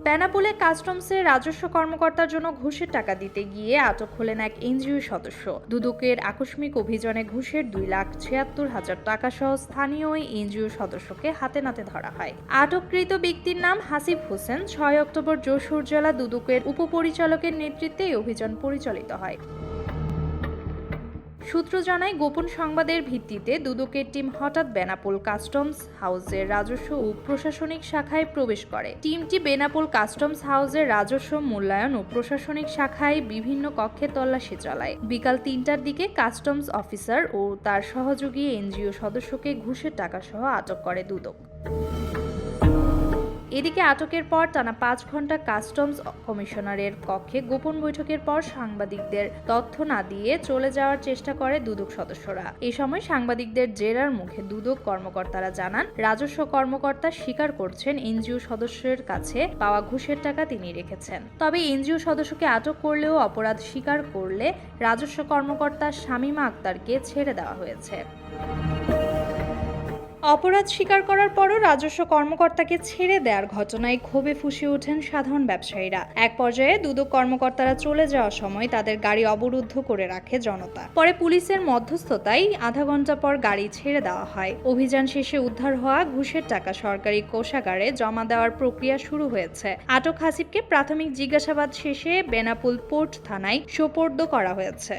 বেনাপোলে কাস্টমসের রাজস্ব কর্মকর্তার জন্য ঘুষের টাকা দিতে গিয়ে আটক হলেন এক এনজিও সদস্য। দুদকের আকস্মিক অভিযানে ঘুষের 2,76,000 টাকা সহ স্থানীয় ওই এনজিও সদস্যকে হাতে নাতে ধরা হয়। আটককৃত ব্যক্তির নাম হাসিব হোসেন। 6 অক্টোবর যশোর জেলা দুদকের উপপরিচালকের নেতৃত্বে এই অভিযান পরিচালিত হয়। সূত্র জানায়, গোপন সংবাদের ভিত্তিতে দুদকের টিম হঠাৎ বেনাপোল কাস্টমস হাউসের রাজস্ব ও প্রশাসনিক শাখায় প্রবেশ করে। টিমটি বেনাপোল কাস্টমস হাউসের রাজস্ব, মূল্যায়ন ও প্রশাসনিক শাখায় বিভিন্ন কক্ষে তল্লাশি চালায়। বিকাল 3টার দিকে কাস্টমস অফিসার ও তার সহযোগী এনজিও সদস্যকে ঘুষের টাকা সহ আটক করে দুদক। এদিকে আটকের পর টানা 5 ঘন্টা কাস্টমস কমিশনারের কক্ষে গোপন বৈঠকের পর সাংবাদিকদের তথ্য না দিয়ে চলে যাওয়ার চেষ্টা করে দুদক সদস্যরা। এই সময় সাংবাদিকদের জেরার মুখে দুদক কর্মকর্তারা জানান, রাজস্ব কর্মকর্তা স্বীকার করছেন এনজিও সদস্যের কাছে পাওয়া ঘুষের টাকা তিনি রেখেছেন। তবে এনজিও সদস্যকে আটক করলেও অপরাধ স্বীকার করলে রাজস্ব কর্মকর্তা শামীমা আক্তারকে ছেড়ে দেওয়া হয়েছে। অপরাধ স্বীকার করার পরও রাজস্ব কর্মকর্তাকে ছেড়ে দেওয়ার ঘটনায় ক্ষোভে ফুঁসে ওঠেন সাধারণ ব্যবসায়ীরা। এক পর্যায়ে দুদক কর্মকর্তারা চলে যাওয়ার সময় তাদের গাড়ি অবরুদ্ধ করে রাখে জনতা। পরে পুলিশের মধ্যস্থতায় আধা ঘন্টা পর গাড়ি ছেড়ে দেওয়া হয়। অভিযান শেষে উদ্ধার হওয়া ঘুষের টাকা সরকারি কোষাগারে জমা দেওয়ার প্রক্রিয়া শুরু হয়েছে। আটক হাসিবকে প্রাথমিক জিজ্ঞাসাবাদ শেষে বেনাপোল পোর্ট থানায় সোপর্দ করা হয়েছে।